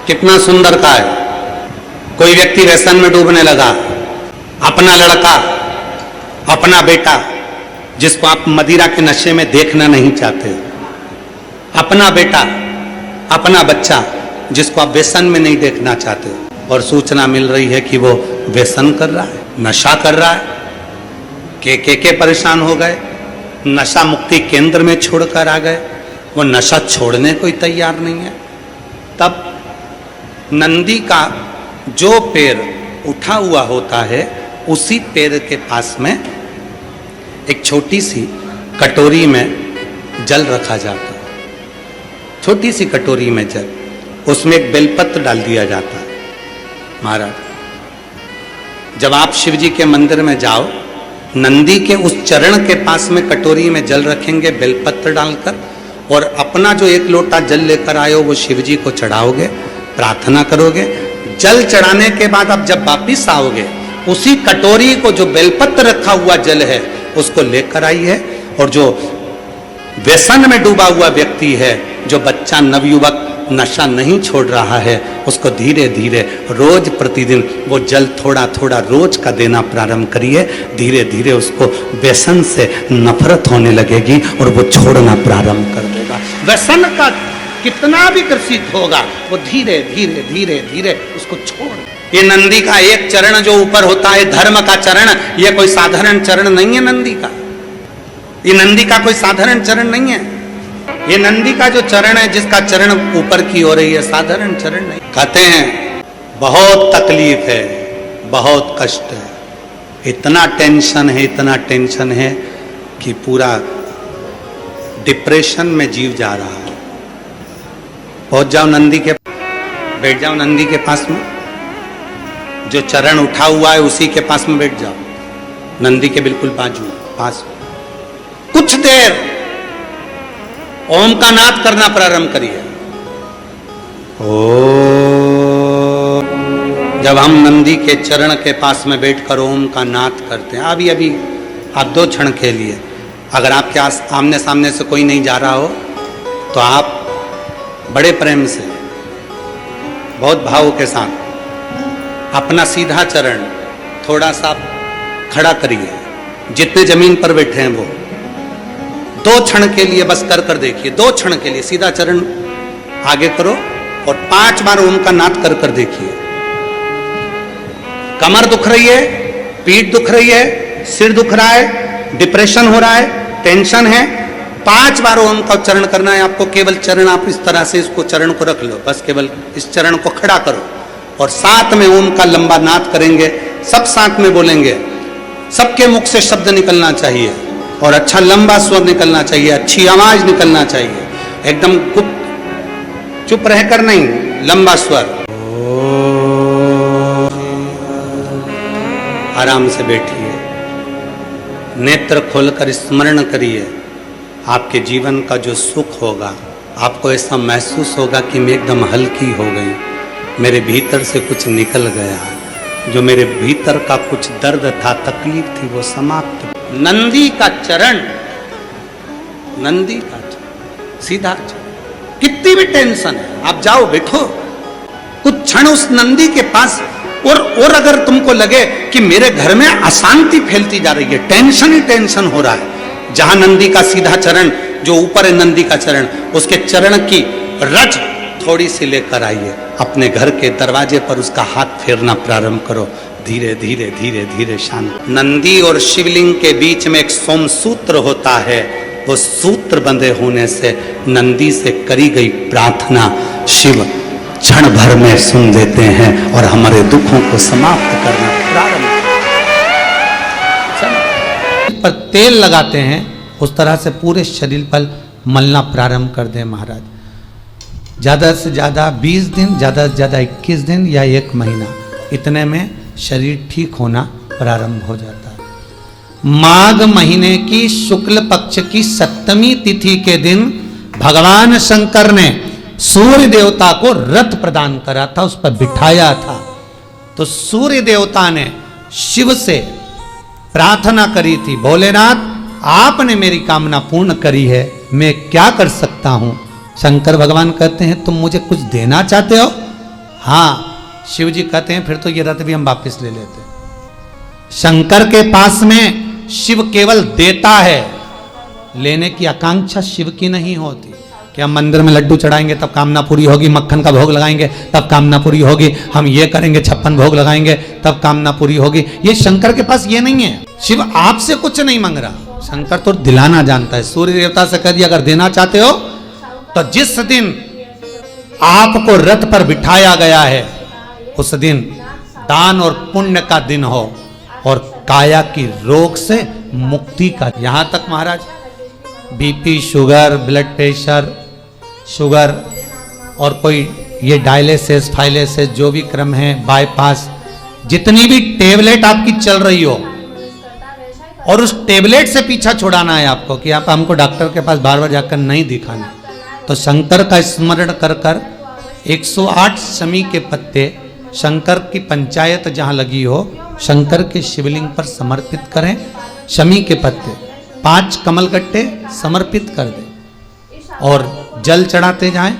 कितना सुंदर का है। कोई व्यक्ति व्यसन में डूबने लगा, अपना लड़का, अपना बेटा जिसको आप मदिरा के नशे में देखना नहीं चाहते, अपना बेटा, अपना बच्चा जिसको आप व्यसन में नहीं देखना चाहते, और सूचना मिल रही है कि वो व्यसन कर रहा है, नशा कर रहा है। के परेशान हो गए, नशा मुक्ति केंद्र में छोड़कर आ गए, वो नशा छोड़ने को ही तैयार नहीं है। तब नंदी का जो पैर उठा हुआ होता है उसी पैर के पास में एक छोटी सी कटोरी में जल रखा जाता है, छोटी सी कटोरी में जल, उसमें एक बेलपत्र डाल दिया जाता है। महाराज, जब आप शिव जी के मंदिर में जाओ, नंदी के उस चरण के पास में कटोरी में जल रखेंगे बेलपत्र डालकर, और अपना जो एक लोटा जल लेकर आए हो वो शिव जी को चढ़ाओगे, प्रार्थना करोगे। जल चढ़ाने के बाद आप जब वापिस आओगे, उसी कटोरी को जो बेलपत्र रखा हुआ जल है उसको लेकर आइए, और जो व्यसन में डूबा हुआ व्यक्ति है, जो बच्चा नवयुवक नशा नहीं छोड़ रहा है, उसको धीरे धीरे रोज प्रतिदिन वो जल थोड़ा थोड़ा रोज का देना प्रारंभ करिए। धीरे धीरे उसको व्यसन से नफरत होने लगेगी और वो छोड़ना प्रारंभ कर देगा। व्यसन का कितना भी ग्रसित होगा, वो धीरे धीरे धीरे धीरे उसको छोड़। ये नंदी का एक चरण जो ऊपर होता है, धर्म का चरण, ये कोई साधारण चरण नहीं है नंदी का। ये नंदी का कोई साधारण चरण नहीं है। ये नंदी का जो चरण है, जिसका चरण ऊपर की हो रही है, साधारण चरण नहीं। कहते हैं बहुत तकलीफ है, बहुत कष्ट है, इतना टेंशन है, इतना टेंशन है कि पूरा डिप्रेशन में जीव जा रहा है। पहुंच जाओ नंदी के, बैठ जाओ नंदी के पास में, जो चरण उठा हुआ है उसी के पास में बैठ जाओ, नंदी के बिल्कुल बाजू पास। कुछ देर ओम का नाद करना प्रारंभ करिए। ओम। जब हम नंदी के चरण के पास में बैठकर ओम का नाद करते हैं, अभी अभी आप 2 क्षण के लिए, अगर आपके आमने सामने से कोई नहीं जा रहा हो तो आप बड़े प्रेम से, बहुत भाव के साथ अपना सीधा चरण थोड़ा सा खड़ा करिए, जितने जमीन पर बैठे हैं वो 2 क्षण के लिए बस कर देखिए। 2 क्षण के लिए सीधा चरण आगे करो और 5 बार ओम का नाद कर देखिए। कमर दुख रही है, पीठ दुख रही है, सिर दुख रहा है, डिप्रेशन हो रहा है, टेंशन है, 5 बार ओम का उच्चारण करना है आपको। केवल चरण आप इस तरह से इसको चरण को रख लो, बस केवल इस चरण को खड़ा करो और साथ में ओम का लंबा नाद करेंगे। सब साथ में बोलेंगे, सबके मुख से शब्द निकलना चाहिए और अच्छा लंबा स्वर निकलना चाहिए, अच्छी आवाज निकलना चाहिए, एकदम चुप रहकर नहीं, लंबा स्वर। आराम से बैठिए, नेत्र खोलकर स्मरण करिए। आपके जीवन का जो सुख होगा, आपको ऐसा महसूस होगा कि मैं एकदम हल्की हो गई, मेरे भीतर से कुछ निकल गया, जो मेरे भीतर का कुछ दर्द था, तकलीफ थी, वो समाप्त। नंदी का चरण, नंदी का चरण, सीधा चरण। कितनी भी टेंशन है, आप जाओ बैठो कुछ क्षण उस नंदी के पास, और अगर तुमको लगे कि मेरे घर में अशांति फैलती जा रही है, टेंशन ही टेंशन हो रहा है, जहां नंदी का सीधा चरण जो ऊपर है, नंदी का चरण, उसके चरण की रज थोड़ी सी लेकर आइए, अपने घर के दरवाजे पर उसका हाथ फेरना प्रारंभ करो। धीरे धीरे धीरे धीरे शांत। नंदी और शिवलिंग के बीच में एक सोमसूत्र होता है, वो सूत्र बंधे होने से नंदी से करी गई प्रार्थना शिव क्षण भर में सुन देते हैं और हमारे दुखों को समाप्त करना प्रारंभ। पर तेल लगाते हैं उस तरह से पूरे शरीर पर मलना प्रारंभ कर दें महाराज। ज़्यादा से ज़्यादा 20 दिन, ज़्यादा से ज़्यादा 21 दिन या 1 महीना, इतने में शरीर ठीक होना प्रारंभ हो जाता है। माघ महीने की शुक्ल पक्ष की 7वीं तिथि के दिन भगवान शंकर ने सूर्य देवता को रथ प्रदान करा था, उस पर बिठाया था। तो सूर्य देवता ने शिव से प्रार्थना करी थी, भोलेनाथ आपने मेरी कामना पूर्ण करी है, मैं क्या कर सकता हूं। शंकर भगवान कहते हैं तुम मुझे कुछ देना चाहते हो? हाँ, शिव जी कहते हैं फिर तो ये रथ भी हम वापस ले लेते। शंकर के पास में शिव केवल देता है, लेने की आकांक्षा शिव की नहीं होती कि हम मंदिर में लड्डू चढ़ाएंगे तब कामना पूरी होगी, मक्खन का भोग लगाएंगे तब कामना पूरी होगी, हम ये करेंगे 56 भोग लगाएंगे तब कामना पूरी होगी। ये शंकर के पास ये नहीं है। शिव आपसे कुछ नहीं मांग रहा, शंकर तो दिलाना जानता है। सूर्य देवता से कह दिया अगर देना चाहते हो तो जिस दिन आपको रथ पर बिठाया गया है उस दिन दान और पुण्य का दिन हो और काया की रोग से मुक्ति का। यहां तक महाराज BP, sugar, blood pressure, sugar और कोई ये डायलिसिस, फाइलिसिस जो भी क्रम है, बाईपास, जितनी भी टेबलेट आपकी चल रही हो और उस टेबलेट से पीछा छुड़ाना है आपको कि आप हमको डॉक्टर के पास बार बार जाकर नहीं दिखाना, तो शंकर का स्मरण कर कर 108 शमी के पत्ते शंकर की पंचायत जहाँ लगी हो शंकर के शिवलिंग पर समर्पित करें। शमी के पत्ते 5 कमलगट्टे समर्पित कर दें और जल चढ़ाते जाएं।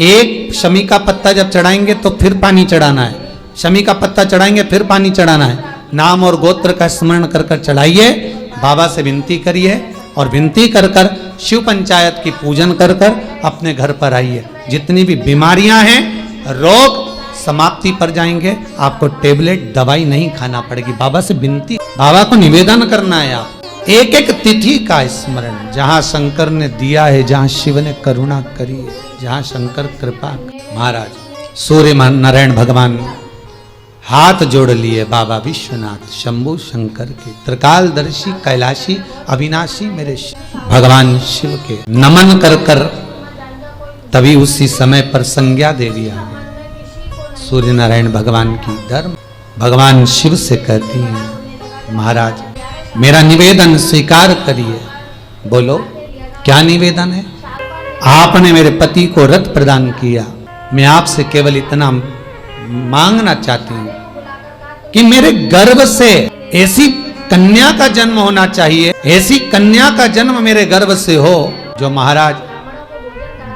एक शमी का पत्ता जब चढ़ाएंगे तो फिर पानी चढ़ाना है, शमी का पत्ता चढ़ाएंगे फिर पानी चढ़ाना है। नाम और गोत्र का स्मरण कर कर चढ़ाइए, बाबा से विनती करिए और विनती कर कर शिव पंचायत की पूजन कर कर अपने घर पर आइए। जितनी भी बीमारियां हैं, रोग समाप्ति पर जाएंगे, आपको टेबलेट दवाई नहीं खाना पड़ेगी। बाबा से विनती, बाबा को निवेदन करना है आप एक एक तिथि का स्मरण, जहां शंकर ने दिया है, जहां शिव ने करुणा करी है, जहां शंकर कृपा। महाराज सूर्य नारायण भगवान हाथ जोड़ लिए बाबा विश्वनाथ शंभु शंकर के, त्रिकालदर्शी कैलाशी अविनाशी मेरे भगवान शिव के नमन कर कर तभी उसी समय पर संज्ञा देवी आ गई। सूर्य नारायण भगवान की धर्म भगवान शिव से कहती हैं महाराज मेरा निवेदन स्वीकार करिए। बोलो क्या निवेदन है? आपने मेरे पति को रथ प्रदान किया, मैं आपसे केवल इतना मांगना चाहती हूं कि मेरे गर्भ से ऐसी कन्या का जन्म होना चाहिए, ऐसी कन्या का जन्म मेरे गर्भ से हो जो महाराज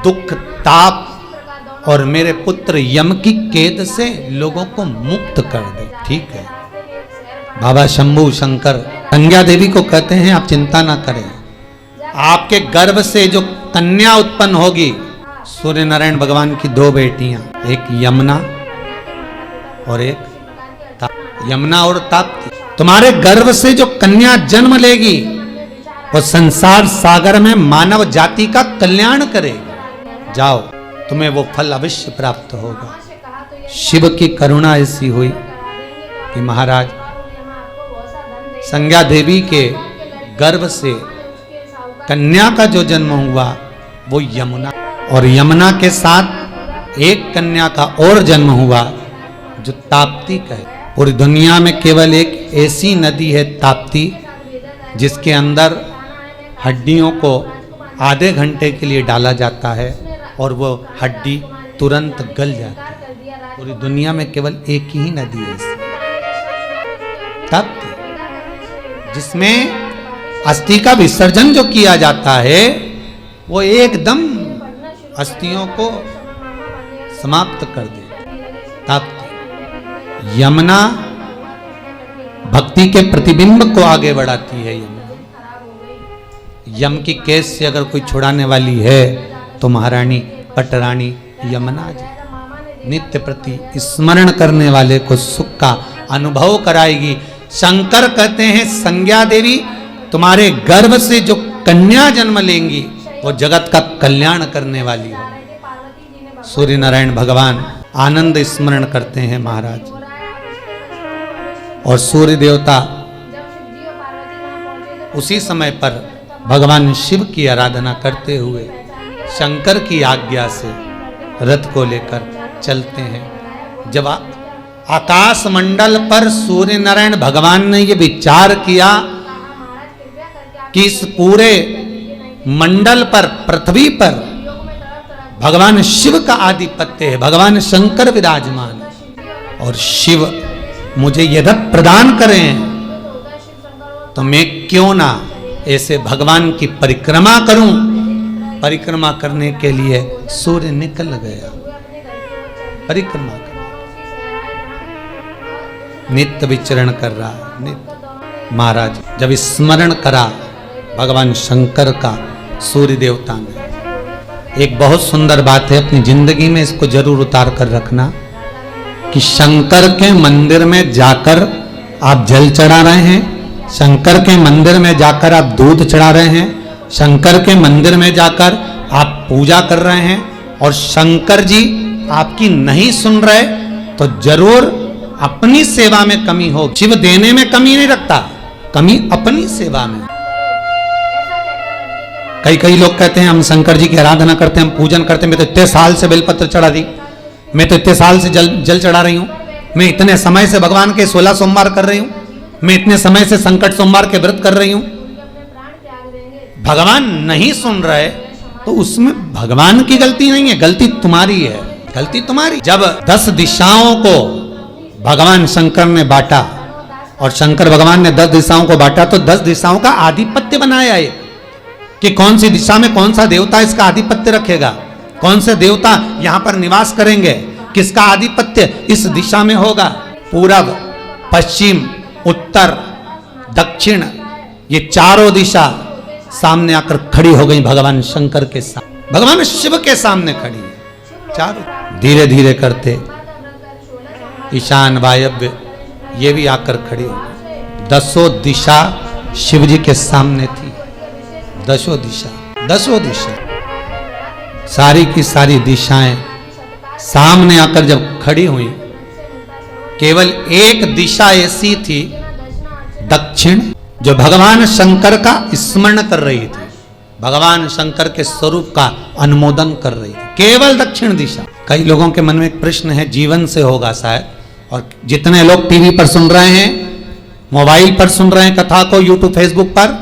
दुख ताप और मेरे पुत्र यम की कैद से लोगों को मुक्त कर दे। ठीक है, बाबा शंभु शंकर संज्ञा देवी को कहते हैं आप चिंता ना करें, आपके गर्भ से जो कन्या उत्पन्न होगी, सूर्य नारायण भगवान की 2 बेटियां, एक यमुना और एक यमुना और ताप्ती, तुम्हारे गर्भ से जो कन्या जन्म लेगी वो संसार सागर में मानव जाति का कल्याण करेगी। जाओ तुम्हें वो फल अवश्य प्राप्त होगा। शिव की करुणा ऐसी हुई कि महाराज संज्ञा देवी के गर्भ से कन्या का जो जन्म हुआ वो यमुना, और यमुना के साथ एक कन्या का और जन्म हुआ जो ताप्ती का है। पूरी दुनिया में केवल एक ऐसी नदी है ताप्ती जिसके अंदर हड्डियों को आधे घंटे के लिए डाला जाता है और वो हड्डी तुरंत गल जाती है। पूरी दुनिया में केवल एक ही नदी है ताप्ती, जिसमें अस्थि का विसर्जन जो किया जाता है वो एकदम अस्थियों को समाप्त कर दे। ताप्ती यमुना भक्ति के प्रतिबिंब को आगे बढ़ाती है। यम की कैद से अगर कोई छुड़ाने वाली है तो महारानी पटरानी यमुना जी नित्य प्रति स्मरण करने वाले को सुख का अनुभव कराएगी। शंकर कहते हैं संज्ञा देवी तुम्हारे गर्भ से जो कन्या जन्म लेंगी वो जगत का कल्याण करने वाली है। सूर्य नारायण भगवान आनंद स्मरण करते हैं महाराज, और सूर्य देवता उसी समय पर भगवान शिव की आराधना करते हुए शंकर की आज्ञा से रथ को लेकर चलते हैं। जब आकाश मंडल पर सूर्य नारायण भगवान ने ये विचार किया कि इस पूरे मंडल पर, पृथ्वी पर भगवान शिव का आधिपत्य है, भगवान शंकर विराजमान है, और शिव मुझे ये रथ प्रदान करें तो मैं क्यों ना ऐसे भगवान की परिक्रमा करूं। परिक्रमा करने के लिए सूर्य निकल गया परिक्रमा कर, नित्य विचरण कर रहा है। नित्य महाराज जब स्मरण करा भगवान शंकर का सूर्य देवता ने, एक बहुत सुंदर बात है, अपनी जिंदगी में इसको जरूर उतार कर रखना कि शंकर के मंदिर में जाकर आप जल चढ़ा रहे हैं, शंकर के मंदिर में जाकर आप दूध चढ़ा रहे हैं, शंकर के मंदिर में जाकर आप पूजा कर रहे हैं और शंकर जी आपकी नहीं सुन रहे तो जरूर अपनी सेवा में कमी हो। शिव देने में कमी नहीं रखता, कमी अपनी सेवा में। कई लोग कहते हैं हम शंकर जी की आराधना करते हैं, हम पूजन करते हैं, मैं तो इतने साल से बेलपत्र चढ़ा दी, मैं तो इतने साल से जल चढ़ा रही हूं, मैं इतने समय से भगवान के 16 सोमवार कर रही हूं, मैं इतने समय से संकट सोमवार के व्रत कर रही हूं। भगवान नहीं सुन रहे तो उसमें भगवान की गलती नहीं है, गलती तुम्हारी है, गलती तुम्हारी। जब 10 दिशाओं को भगवान शंकर ने बांटा और शंकर भगवान ने 10 दिशाओं को बांटा तो 10 दिशाओं का आधिपत्य बनाया है कि कौन सी दिशा में कौन सा देवता इसका आधिपत्य रखेगा, कौन से देवता यहां पर निवास करेंगे, किसका आधिपत्य इस दिशा में होगा। पूरब, पश्चिम, उत्तर, दक्षिण, ये चारों दिशा सामने आकर खड़ी हो गई भगवान शंकर के सामने, भगवान शिव के सामने खड़ी है। चारों धीरे धीरे करते ईशान, वायव्य ये भी आकर खड़ी हो गई। 10 दिशा शिव जी के सामने थी, 10 दिशा सारी की सारी दिशाएं सामने आकर जब खड़ी हुई, केवल एक दिशा ऐसी थी दक्षिण, जो भगवान शंकर का स्मरण कर रही थी, भगवान शंकर के स्वरूप का अनुमोदन कर रही थी, केवल दक्षिण दिशा। कई लोगों के मन में एक प्रश्न है, जीवन से होगा शायद, और जितने लोग टीवी पर सुन रहे हैं, मोबाइल पर सुन रहे हैं कथा को, यूट्यूब फेसबुक पर,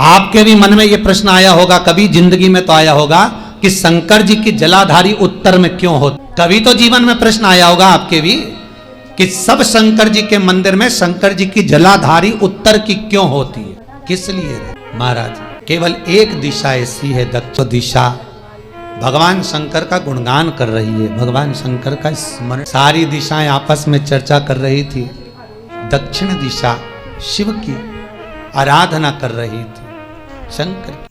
आपके भी मन में यह प्रश्न आया होगा, कभी जिंदगी में तो आया होगा कि शंकर जी की जलाधारी उत्तर में क्यों होती। कभी तो जीवन में प्रश्न आया होगा आपके भी कि सब शंकर जी के मंदिर में शंकर जी की जलाधारी उत्तर की क्यों होती है, किस लिए। महाराज केवल एक दिशा ऐसी है, दक्षिण दिशा, भगवान शंकर का गुणगान कर रही है, भगवान शंकर का स्मरण, सारी दिशाएं आपस में चर्चा कर रही थी। दक्षिण दिशा शिव की आराधना कर रही थी, शंकर